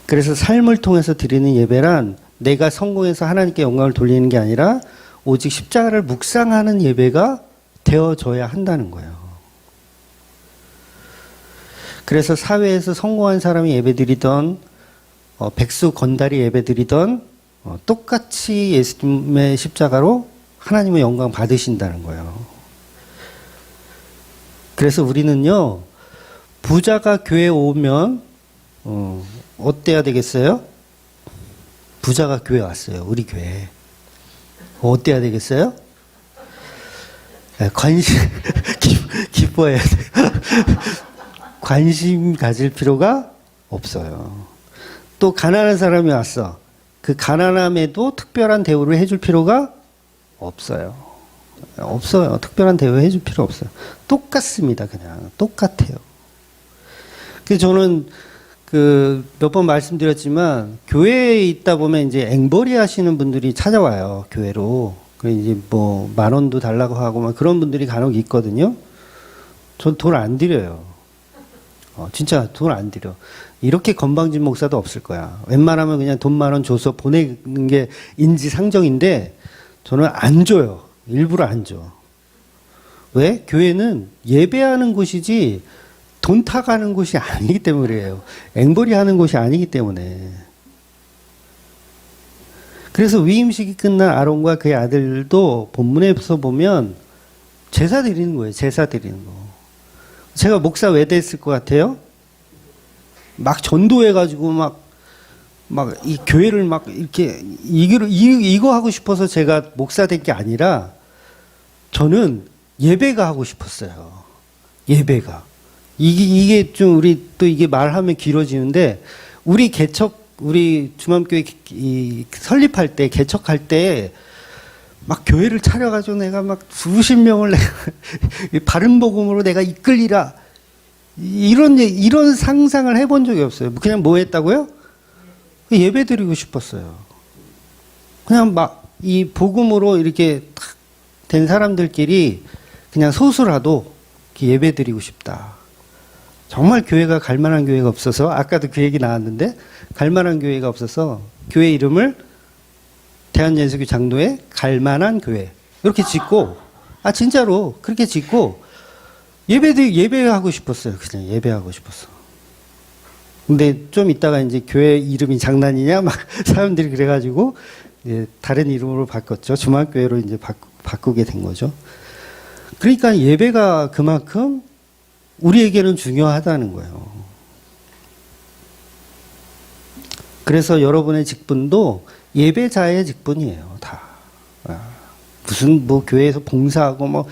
그래서 삶을 통해서 드리는 예배란 내가 성공해서 하나님께 영광을 돌리는 게 아니라 오직 십자가를 묵상하는 예배가 되어져야 한다는 거예요. 그래서 사회에서 성공한 사람이 예배드리던 백수 건달이 예배드리던 똑같이 예수님의 십자가로 하나님의 영광 받으신다는 거예요. 그래서 우리는요, 부자가 교회에 오면 어때야 되겠어요? 부자가 교회 왔어요. 우리 교회에. 어때야 되겠어요? 관심 기뻐해야 돼요. 관심 가질 필요가 없어요. 또 가난한 사람이 왔어. 그 가난함에도 특별한 대우를 해줄 필요가 없어요. 없어요. 특별한 대우 해줄 필요 없어요. 똑같습니다. 그냥 똑같아요. 그래서 저는 몇 번 말씀드렸지만 교회에 있다 보면 이제 앵벌이 하시는 분들이 찾아와요. 교회로. 이제 뭐 10,000원도 달라고 하고 막 그런 분들이 간혹 있거든요. 전 돈 안 드려요. 진짜 돈 안 드려. 이렇게 건방진 목사도 없을 거야. 웬만하면 그냥 돈 10,000원 줘서 보내는 게 인지상정인데 저는 안 줘요. 일부러 안 줘. 왜? 교회는 예배하는 곳이지 돈 타가는 곳이 아니기 때문에 그래요. 앵벌이 하는 곳이 아니기 때문에. 그래서 위임식이 끝난 아론과 그의 아들도 본문에서 보면 제사 드리는 거예요. 제사 드리는 거. 제가 목사 왜 됐을 것 같아요? 막 전도해가지고 막 이 교회를 막 이렇게 이거 하고 싶어서 제가 목사 된 게 아니라 저는 예배가 하고 싶었어요. 예배가. 이게 좀 우리 또 이게 말하면 길어지는데 우리 주맘교회 설립할 때 개척할 때 막 교회를 차려가지고 내가 막 수십 명을 내가 바른 복음으로 내가 이끌리라 이런 상상을 해본 적이 없어요. 그냥 뭐 했다고요? 예배 드리고 싶었어요. 그냥 막 이 복음으로 이렇게 된 사람들끼리 그냥 소수라도 예배 드리고 싶다. 정말 교회가 갈 만한 교회가 없어서, 아까도 그 얘기 나왔는데, 갈 만한 교회가 없어서 교회 이름을 대한예수교 장로회 갈 만한 교회 이렇게 짓고, 진짜로 그렇게 짓고 예배하고 싶었어요. 그냥 예배하고 싶었어. 근데 좀 있다가 이제 교회 이름이 장난이냐 막 사람들이 그래가지고 이제 다른 이름으로 바꿨죠. 주말교회로 이제 바꾸게 된 거죠. 그러니까 예배가 그만큼 우리에게는 중요하다는 거예요. 그래서 여러분의 직분도 예배자의 직분이에요, 다. 무슨 뭐 교회에서 봉사하고 뭐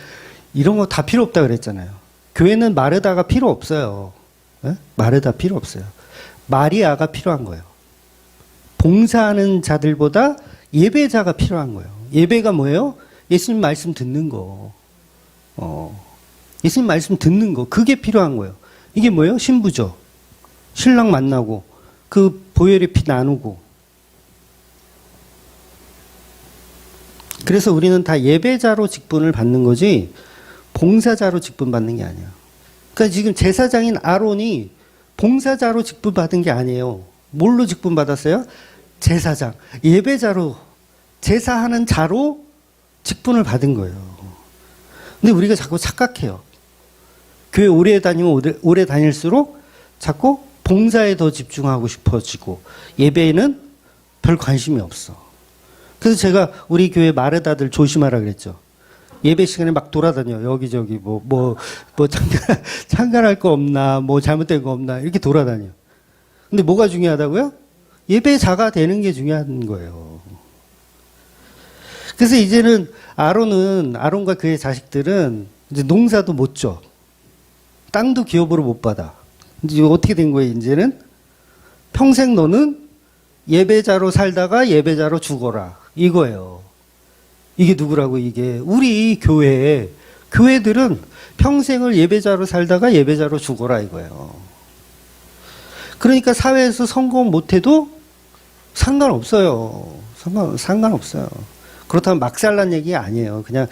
이런 거 다 필요 없다 그랬잖아요. 교회는 마르다가 필요 없어요. 네? 마르다 필요 없어요. 마리아가 필요한 거예요. 봉사하는 자들보다 예배자가 필요한 거예요. 예배가 뭐예요? 예수님 말씀 듣는 거. 예수님 말씀 듣는 거. 그게 필요한 거예요. 이게 뭐예요? 신부죠. 신랑 만나고 그 보혈의 피 나누고. 그래서 우리는 다 예배자로 직분을 받는 거지 봉사자로 직분 받는 게 아니야. 그러니까 지금 제사장인 아론이 봉사자로 직분 받은 게 아니에요. 뭘로 직분 받았어요? 제사장, 예배자로, 제사하는 자로 직분을 받은 거예요. 근데 우리가 자꾸 착각해요. 교회 오래 다니면 오래 다닐수록 자꾸 봉사에 더 집중하고 싶어지고 예배에는 별 관심이 없어. 그래서 제가 우리 교회 마르다들 조심하라 그랬죠. 예배 시간에 막 돌아다녀. 여기저기 참관할 거 없나, 뭐 잘못된 거 없나, 이렇게 돌아다녀. 근데 뭐가 중요하다고요? 예배자가 되는 게 중요한 거예요. 그래서 이제는 아론과 그의 자식들은 이제 농사도 못 줘. 땅도 기업으로 못 받아. 이제 어떻게 된 거예요, 이제는? 평생 너는 예배자로 살다가 예배자로 죽어라. 이거예요. 이게 누구라고, 이게. 우리 교회들은 평생을 예배자로 살다가 예배자로 죽어라 이거예요. 그러니까 사회에서 성공 못해도 상관없어요. 상관없어요. 그렇다면 막 살란 얘기 아니에요. 그냥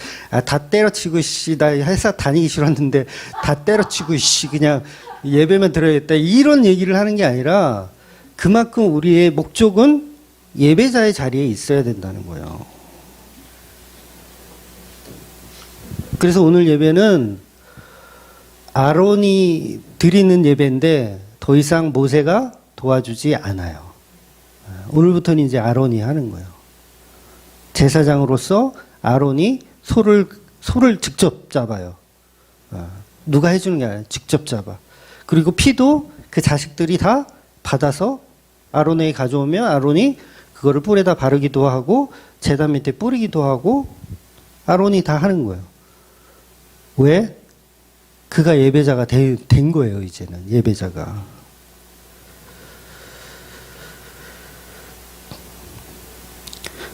다 때려치고 나 회사 다니기 싫었는데 다 때려치고 그냥 예배만 들어야겠다 이런 얘기를 하는 게 아니라 그만큼 우리의 목적은 예배자의 자리에 있어야 된다는 거예요. 그래서 오늘 예배는 아론이 드리는 예배인데 더 이상 모세가 도와주지 않아요. 오늘부터는 이제 아론이 하는 거예요. 제사장으로서 아론이 소를 직접 잡아요. 누가 해주는 게 아니라 직접 잡아. 그리고 피도 그 자식들이 다 받아서 아론에게 가져오면 아론이 그거를 뿔에다 바르기도 하고 제단 밑에 뿌리기도 하고 아론이 다 하는 거예요. 왜? 그가 예배자가 된 거예요, 이제는. 예배자가.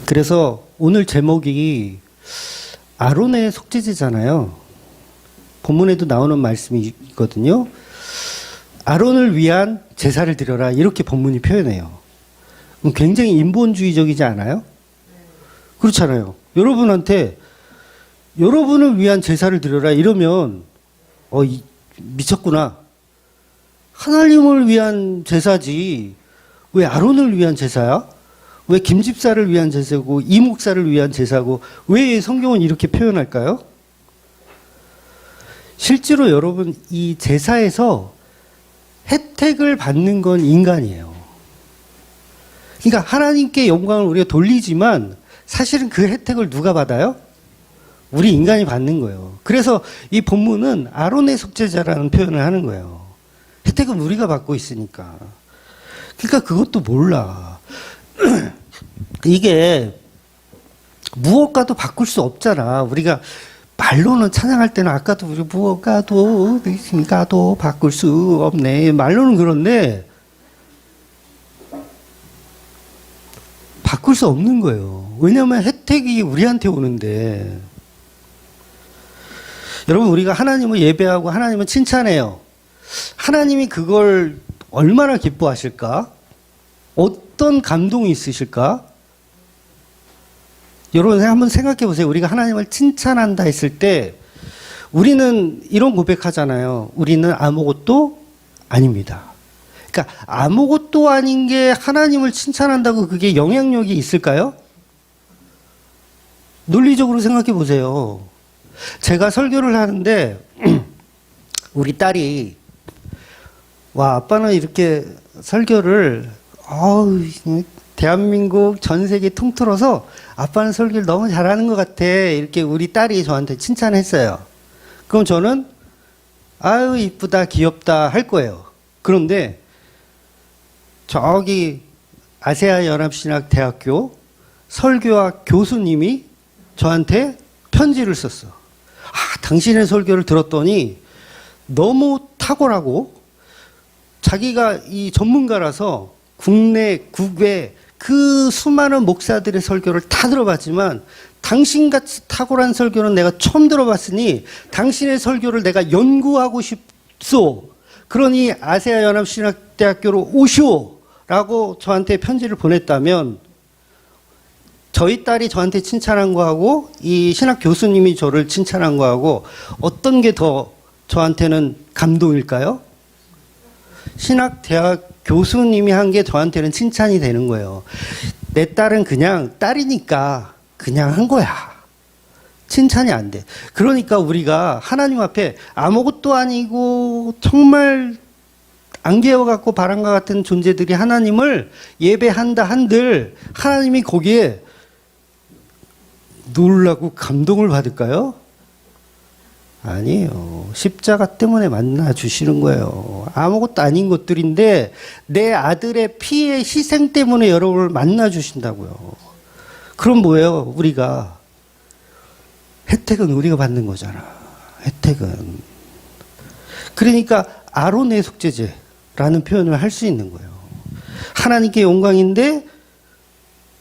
그래서 오늘 제목이 아론의 속죄제잖아요. 본문에도 나오는 말씀이 있거든요. 아론을 위한 제사를 드려라. 이렇게 본문이 표현해요. 굉장히 인본주의적이지 않아요? 그렇잖아요. 여러분한테 여러분을 위한 제사를 드려라 이러면 미쳤구나. 하나님을 위한 제사지 왜 아론을 위한 제사야? 왜 김집사를 위한 제사고 이 목사를 위한 제사고 왜 성경은 이렇게 표현할까요? 실제로 여러분 이 제사에서 혜택을 받는 건 인간이에요. 그러니까 하나님께 영광을 우리가 돌리지만 사실은 그 혜택을 누가 받아요? 우리 인간이 받는 거예요. 그래서 이 본문은 아론의 속죄자라는 표현을 하는 거예요. 혜택은 우리가 받고 있으니까. 그러니까 그것도 몰라. 이게 무엇과도 바꿀 수 없잖아. 우리가 말로는 찬양할 때는 아까도 우리 무엇과도 바꿀 수 없네. 말로는 그런데 바꿀 수 없는 거예요. 왜냐하면 혜택이 우리한테 오는데. 여러분 우리가 하나님을 예배하고 하나님을 칭찬해요. 하나님이 그걸 얼마나 기뻐하실까? 어떤 감동이 있으실까? 여러분 한번 생각해 보세요. 우리가 하나님을 칭찬한다 했을 때 우리는 이런 고백하잖아요. 우리는 아무것도 아닙니다. 그러니까 아무것도 아닌 게 하나님을 칭찬한다고 그게 영향력이 있을까요? 논리적으로 생각해 보세요. 제가 설교를 하는데 우리 딸이 와, 아빠는 이렇게 설교를 대한민국 전 세계 통틀어서 아빠는 설교를 너무 잘하는 것 같아. 이렇게 우리 딸이 저한테 칭찬했어요. 그럼 저는 아유 이쁘다 귀엽다 할 거예요. 그런데 저기 아세아 연합신학대학교 설교학 교수님이 저한테 편지를 썼어. 당신의 설교를 들었더니 너무 탁월하고 자기가 이 전문가라서 국내 국외 그 수많은 목사들의 설교를 다 들어봤지만 당신같이 탁월한 설교는 내가 처음 들어봤으니 당신의 설교를 내가 연구하고 싶소. 그러니 아세아 연합신학대학교로 오시오. 라고 저한테 편지를 보냈다면 저희 딸이 저한테 칭찬한 거하고 이 신학 교수님이 저를 칭찬한 거하고 어떤 게 더 저한테는 감동일까요? 신학대학 교수님이 한 게 저한테는 칭찬이 되는 거예요. 내 딸은 그냥 딸이니까 그냥 한 거야. 칭찬이 안 돼. 그러니까 우리가 하나님 앞에 아무것도 아니고 정말 안개와 같고 바람과 같은 존재들이 하나님을 예배한다 한들 하나님이 거기에 놀라고 감동을 받을까요? 아니에요. 십자가 때문에 만나 주시는 거예요. 아무것도 아닌 것들인데 내 아들의 피의 희생 때문에 여러분을 만나 주신다고요. 그럼 뭐예요? 우리가 혜택은 우리가 받는 거잖아. 혜택은. 그러니까 아론의 속죄제라는 표현을 할 수 있는 거예요. 하나님께 영광인데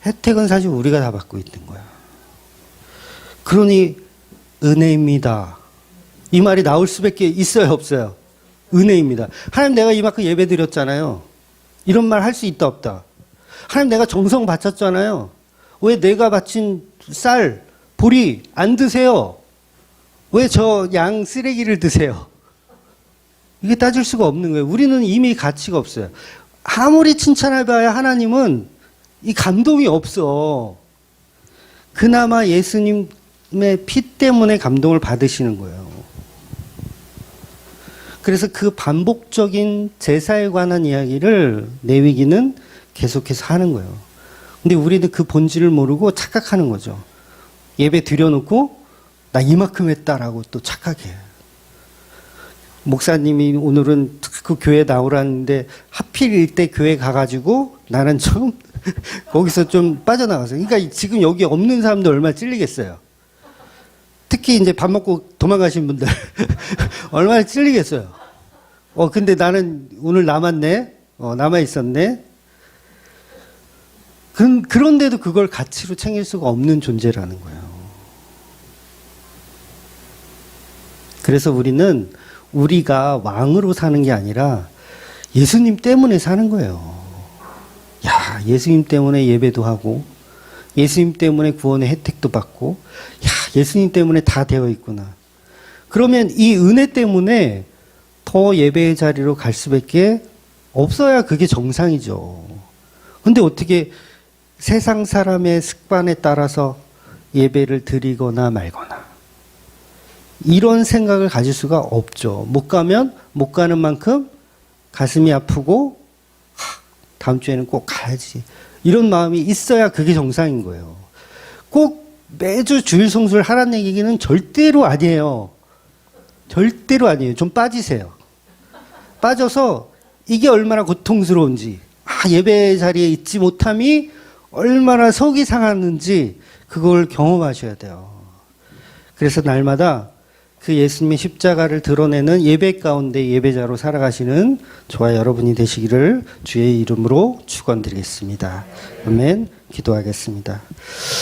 혜택은 사실 우리가 다 받고 있는 거야. 그러니 은혜입니다. 이 말이 나올 수밖에 있어요, 없어요? 은혜입니다. 하나님 내가 이만큼 예배 드렸잖아요. 이런 말 할 수 있다, 없다? 하나님 내가 정성 바쳤잖아요. 왜 내가 바친 쌀, 보리 안 드세요? 왜 저 양 쓰레기를 드세요? 이게 따질 수가 없는 거예요. 우리는 이미 가치가 없어요. 아무리 칭찬해봐야 하나님은 이 감동이 없어. 그나마 예수님의 피 때문에 감동을 받으시는 거예요. 그래서 그 반복적인 제사에 관한 이야기를 레위기는 계속해서 하는 거예요. 근데 우리는 그 본질을 모르고 착각하는 거죠. 예배 드려놓고 나 이만큼 했다라고 또 착각해. 목사님이 오늘은 그 교회 나오라는데 하필 이때 교회 가가지고 나는 좀 거기서 좀 빠져나갔어요. 그러니까 지금 여기 없는 사람들 얼마나 찔리겠어요. 특히 이제 밥 먹고 도망가신 분들 얼마나 찔리겠어요. 근데 나는 오늘 남았네. 남아 있었네. 그런데도 그걸 가치로 챙길 수가 없는 존재라는 거예요. 그래서 우리가 왕으로 사는 게 아니라 예수님 때문에 사는 거예요. 야, 예수님 때문에 예배도 하고, 예수님 때문에 구원의 혜택도 받고, 야, 예수님 때문에 다 되어 있구나. 그러면 이 은혜 때문에 더 예배의 자리로 갈 수밖에 없어야 그게 정상이죠. 근데 어떻게 세상 사람의 습관에 따라서 예배를 드리거나 말거나 이런 생각을 가질 수가 없죠. 못 가면 못 가는 만큼 가슴이 아프고 다음 주에는 꼭 가야지. 이런 마음이 있어야 그게 정상인 거예요. 꼭 매주 주일 성수를 하라는 얘기는 절대로 아니에요. 절대로 아니에요. 좀 빠지세요. 빠져서 이게 얼마나 고통스러운지, 예배 자리에 있지 못함이 얼마나 속이 상하는지 그걸 경험하셔야 돼요. 그래서 날마다 그 예수님의 십자가를 드러내는 예배 가운데 예배자로 살아가시는 저와 여러분이 되시기를 주의 이름으로 축원드리겠습니다. 아멘. 기도하겠습니다.